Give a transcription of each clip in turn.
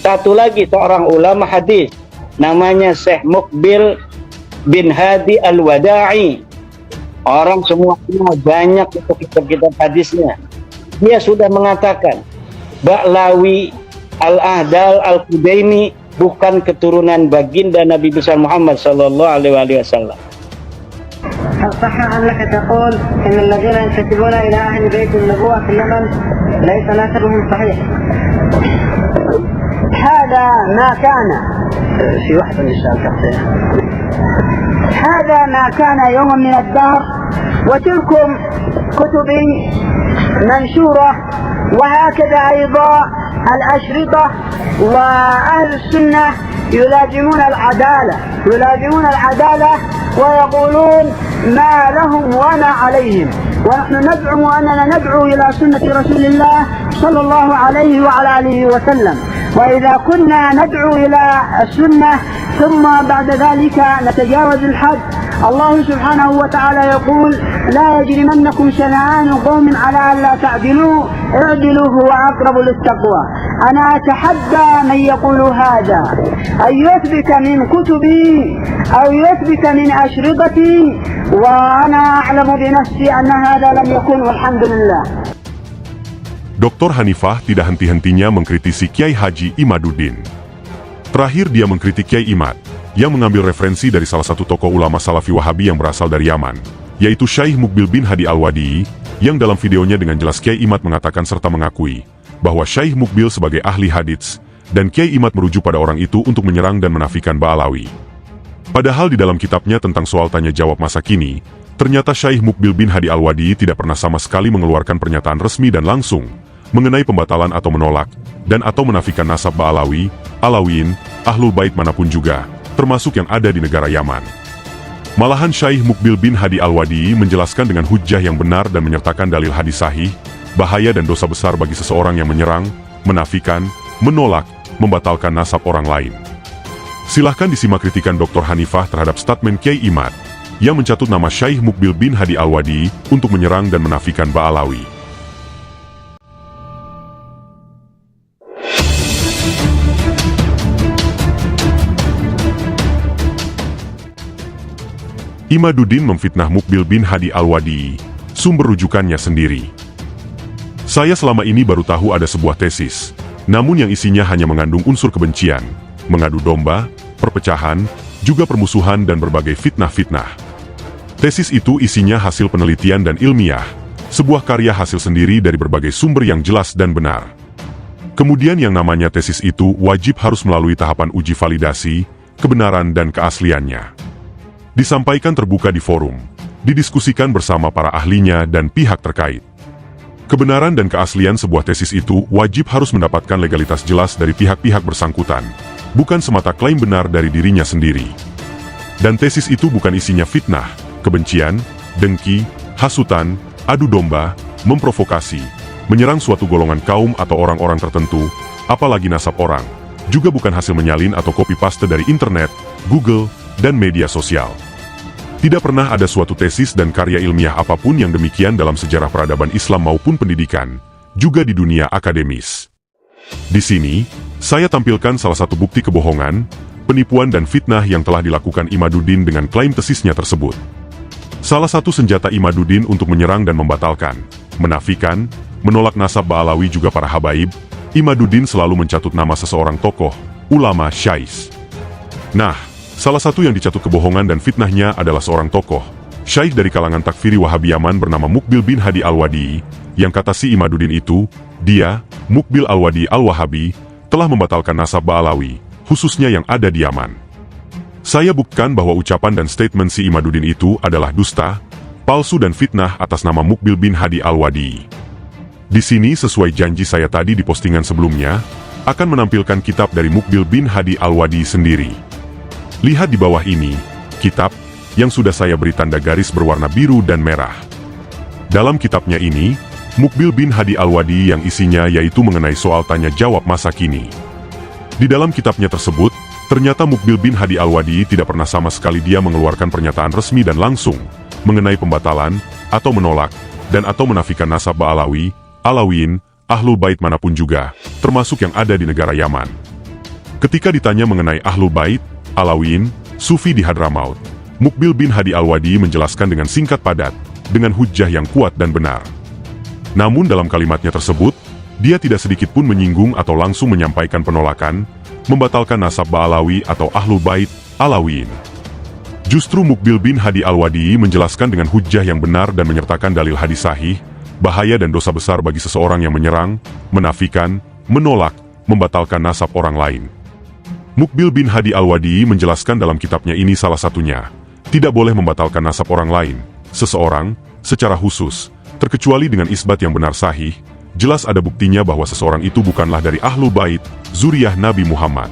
Satu lagi seorang ulama hadis namanya Syekh Muqbil bin Hadi Al-Wada'i. Orang semua banyak itu kitab-kitab hadisnya. Dia sudah mengatakan Ba'lawi, Al-Ahdal, Al-Qudaini bukan keturunan baginda Nabi besar Muhammad sallallahu alaihi wasallam. هل صح أنك تقول إن الذين ينتسبون إلى أهل بيت النبوة في اليمن ليس نسبهم صحيح؟ هذا ما كان في واحد من السؤال هذا ما كان يوما من الدهر، وتلكم كتب منشورة، وهكذا أيضا الأشرطة، وأهل السنة يلازمون العدالة ويقولون ما لهم وما عليهم، ونحن نزعم أننا ندعو إلى سنة رسول الله صلى الله عليه وعلى آله وسلم. وإذا كنا ندعو إلى السنة ثم بعد ذلك نتجاوز الحد، الله سبحانه وتعالى يقول لا يجرمنكم شنآن قوم على ألا تعدلوا اعدلوا هو أقرب للتقوى. أنا أتحدى من يقول هذا أن يثبت من كتبي أو يثبت من أشرطتي، وأنا أعلم بنفسي أن هذا لم يكن والحمد لله. Dr. Hanifah tidak henti-hentinya mengkritisi Kiai Haji Imaduddin. Terakhir dia mengkritik Kiai Imad, yang mengambil referensi dari salah satu tokoh ulama Salafi Wahabi yang berasal dari Yaman, yaitu Syekh Muqbil bin Hadi Al-Wadi'i, yang dalam videonya dengan jelas Kiai Imad mengatakan serta mengakui bahwa Syekh Muqbil sebagai ahli hadits, dan Kiai Imad merujuk pada orang itu untuk menyerang dan menafikan Ba'alawi. Padahal di dalam kitabnya tentang soal tanya jawab masa kini, ternyata Syekh Muqbil bin Hadi Al-Wadi'i tidak pernah sama sekali mengeluarkan pernyataan resmi dan langsung mengenai pembatalan atau menolak, dan atau menafikan nasab Ba'alawi, Alawiyin, Ahlul Bait manapun juga, termasuk yang ada di negara Yaman. Malahan Syekh Muqbil bin Hadi Al-Wadi'i menjelaskan dengan hujjah yang benar dan menyertakan dalil hadis sahih, bahaya dan dosa besar bagi seseorang yang menyerang, menafikan, menolak, membatalkan nasab orang lain. Silahkan disimak kritikan Dr. Hanifah terhadap statement Kiai Imad, yang mencatut nama Syekh Muqbil bin Hadi Al-Wadi'i untuk menyerang dan menafikan Ba'alawi. Imaduddin memfitnah Muqbil bin Hadi Al-Wadi'i, sumber rujukannya sendiri. Saya selama ini baru tahu ada sebuah tesis, namun yang isinya hanya mengandung unsur kebencian, mengadu domba, perpecahan, juga permusuhan dan berbagai fitnah-fitnah. Tesis itu isinya hasil penelitian dan ilmiah, sebuah karya hasil sendiri dari berbagai sumber yang jelas dan benar. Kemudian yang namanya tesis itu wajib harus melalui tahapan uji validasi, kebenaran dan keasliannya. Disampaikan terbuka di forum, didiskusikan bersama para ahlinya dan pihak terkait. Kebenaran dan keaslian sebuah tesis itu wajib harus mendapatkan legalitas jelas dari pihak-pihak bersangkutan, bukan semata klaim benar dari dirinya sendiri. Dan tesis itu bukan isinya fitnah, kebencian, dengki, hasutan, adu domba, memprovokasi, menyerang suatu golongan kaum atau orang-orang tertentu, apalagi nasab orang, juga bukan hasil menyalin atau copy-paste dari internet, Google, dan media sosial. Tidak pernah ada suatu tesis dan karya ilmiah apapun yang demikian dalam sejarah peradaban Islam maupun pendidikan, juga di dunia akademis. Di sini, saya tampilkan salah satu bukti kebohongan, penipuan dan fitnah yang telah dilakukan Imaduddin dengan klaim tesisnya tersebut. Salah satu senjata Imaduddin untuk menyerang dan membatalkan, menafikan, menolak nasab Ba'alawi juga para habaib, Imaduddin selalu mencatut nama seseorang tokoh, ulama, syaikh. Nah, salah satu yang dicatut kebohongan dan fitnahnya adalah seorang tokoh, syaikh dari kalangan takfiri Wahabi Yaman bernama Muqbil bin Hadi Al-Wadi'i, yang kata si Imaduddin itu, dia, Muqbil Al-Wadi'i Al-Wahabi, telah membatalkan nasab Ba'alawi, khususnya yang ada di Yaman. Saya buktikan bahwa ucapan dan statement si Imaduddin itu adalah dusta, palsu dan fitnah atas nama Muqbil bin Hadi Al-Wadi'i. Di sini sesuai janji saya tadi di postingan sebelumnya, akan menampilkan kitab dari Muqbil bin Hadi Al-Wadi'i sendiri. Lihat di bawah ini, kitab, yang sudah saya beri tanda garis berwarna biru dan merah. Dalam kitabnya ini, Muqbil bin Hadi Al-Wadi'i yang isinya yaitu mengenai soal tanya jawab masa kini. Di dalam kitabnya tersebut, ternyata Muqbil bin Hadi Al-Wadi'i tidak pernah sama sekali dia mengeluarkan pernyataan resmi dan langsung, mengenai pembatalan, atau menolak, dan atau menafikan nasab Ba'alawi, Alawiyin, Ahlul Bait manapun juga, termasuk yang ada di negara Yaman. Ketika ditanya mengenai Ahlul Bait, Alawiyin, Sufi di Hadramaut, Muqbil bin Hadi Al-Wadi menjelaskan dengan singkat padat, dengan hujjah yang kuat dan benar. Namun dalam kalimatnya tersebut, dia tidak sedikit pun menyinggung atau langsung menyampaikan penolakan, membatalkan nasab Ba'alawi atau Ahlul Bait, Alawiyin. Justru Muqbil bin Hadi Al-Wadi menjelaskan dengan hujjah yang benar dan menyertakan dalil hadis sahih, bahaya dan dosa besar bagi seseorang yang menyerang, menafikan, menolak, membatalkan nasab orang lain. Muqbil bin Hadi Al-Wadi menjelaskan dalam kitabnya ini salah satunya, tidak boleh membatalkan nasab orang lain, seseorang, secara khusus, terkecuali dengan isbat yang benar sahih, jelas ada buktinya bahwa seseorang itu bukanlah dari Ahlul Bait, zuriyah Nabi Muhammad.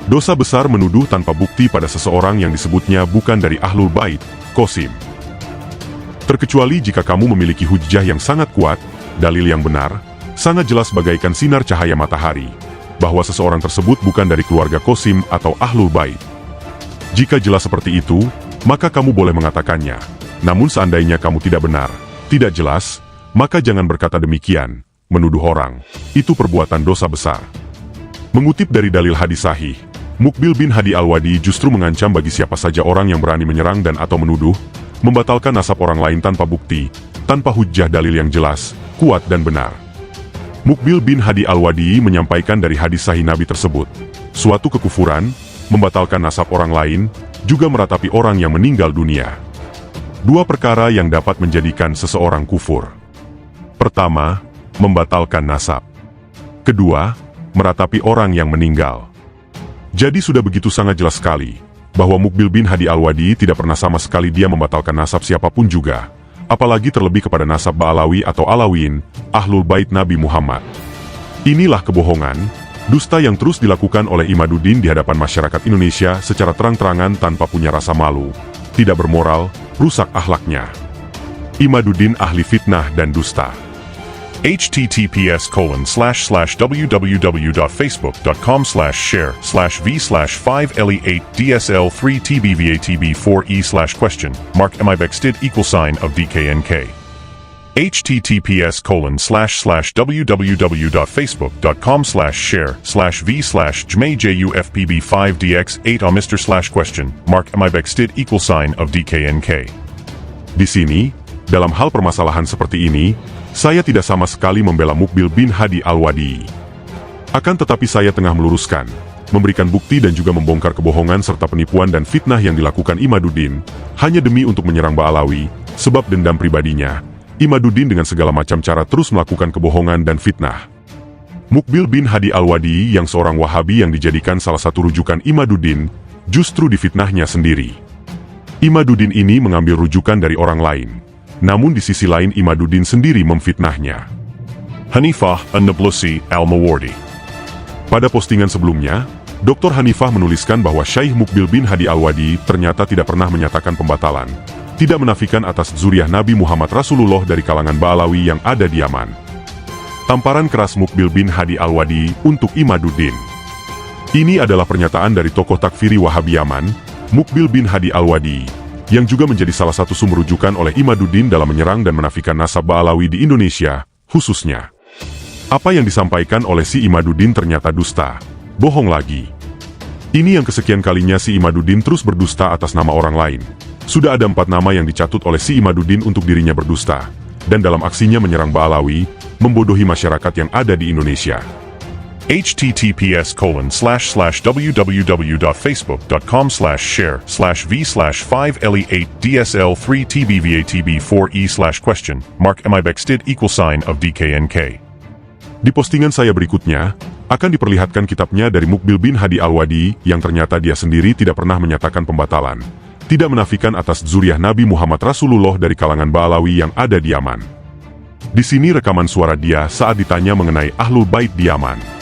Dosa besar menuduh tanpa bukti pada seseorang yang disebutnya bukan dari Ahlul Bait, Qasim. Terkecuali jika kamu memiliki hujjah yang sangat kuat, dalil yang benar, sangat jelas bagaikan sinar cahaya matahari, bahwa seseorang tersebut bukan dari keluarga Qasim atau Ahlul Bait. Jika jelas seperti itu, maka kamu boleh mengatakannya. Namun seandainya kamu tidak benar, tidak jelas, maka jangan berkata demikian, menuduh orang. Itu perbuatan dosa besar. Mengutip dari dalil hadis sahih, Muqbil bin Hadi Al-Wadi justru mengancam bagi siapa saja orang yang berani menyerang dan atau menuduh, membatalkan nasab orang lain tanpa bukti, tanpa hujjah dalil yang jelas, kuat dan benar. Muqbil bin Hadi Al-Wadi menyampaikan dari hadis sahih Nabi tersebut, suatu kekufuran, membatalkan nasab orang lain, juga meratapi orang yang meninggal dunia. Dua perkara yang dapat menjadikan seseorang kufur. Pertama, membatalkan nasab. Kedua, meratapi orang yang meninggal. Jadi sudah begitu sangat jelas sekali, bahwa Muqbil bin Hadi Al-Wadi tidak pernah sama sekali dia membatalkan nasab siapapun juga, apalagi terlebih kepada nasab Ba'alawi atau Alawiyin, Ahlul Bait Nabi Muhammad. Inilah kebohongan, dusta yang terus dilakukan oleh Imaduddin di hadapan masyarakat Indonesia secara terang-terangan tanpa punya rasa malu, tidak bermoral, rusak akhlaknya. Imaduddin ahli fitnah dan dusta. https://www.facebook.com/share/v/5le8dsl3tbvat4e/question https://www.facebook.com/share/v/jmajuf_pb5dx8 Di sini, dalam hal permasalahan seperti ini, saya tidak sama sekali membela Muqbil bin Hadi Al-Wadi. Akan tetapi saya tengah meluruskan, memberikan bukti dan juga membongkar kebohongan serta penipuan dan fitnah yang dilakukan Imaduddin, hanya demi untuk menyerang Ba'alawi, sebab dendam pribadinya. Imaduddin dengan segala macam cara terus melakukan kebohongan dan fitnah. Muqbil bin Hadi Al-Wadi yang seorang Wahabi yang dijadikan salah satu rujukan Imaduddin, justru difitnahnya sendiri. Imaduddin ini mengambil rujukan dari orang lain. Namun di sisi lain Imaduddin sendiri memfitnahnya. Hanifah An-Nablusi Al-Mawardi. Pada postingan sebelumnya, Dr. Hanifah menuliskan bahwa Syekh Muqbil bin Hadi Al-Wadi ternyata tidak pernah menyatakan pembatalan, tidak menafikan atas zuriyah Nabi Muhammad Rasulullah dari kalangan Ba'alawi yang ada di Yaman. Tamparan keras Muqbil bin Hadi Al-Wadi untuk Imaduddin. Ini adalah pernyataan dari tokoh takfiri Wahabi Yaman, Muqbil bin Hadi Al-Wadi, yang juga menjadi salah satu sumber rujukan oleh Imaduddin dalam menyerang dan menafikan nasab Ba'alawi di Indonesia, khususnya. Apa yang disampaikan oleh si Imaduddin ternyata dusta, bohong lagi. Ini yang kesekian kalinya si Imaduddin terus berdusta atas nama orang lain. Sudah ada 4 nama yang dicatut oleh si Imaduddin untuk dirinya berdusta, dan dalam aksinya menyerang Ba'alawi, membodohi masyarakat yang ada di Indonesia. https://www.facebook.com/share/v/5le8dsl3tbvat4e/question_mark_mibexdid=DKNK. Di postingan saya berikutnya, akan diperlihatkan kitabnya dari Muqbil bin Hadi Al-Wadi yang ternyata dia sendiri tidak pernah menyatakan pembatalan, tidak menafikan atas zuriyah Nabi Muhammad Rasulullah dari kalangan Ba'alawi yang ada di Yaman. Di sini rekaman suara dia saat ditanya mengenai Ahlul Bait di Yaman.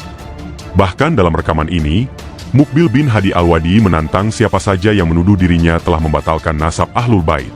Bahkan dalam rekaman ini, Muqbil bin Hadi Al-Wadi menantang siapa saja yang menuduh dirinya telah membatalkan nasab Ahlul Bait.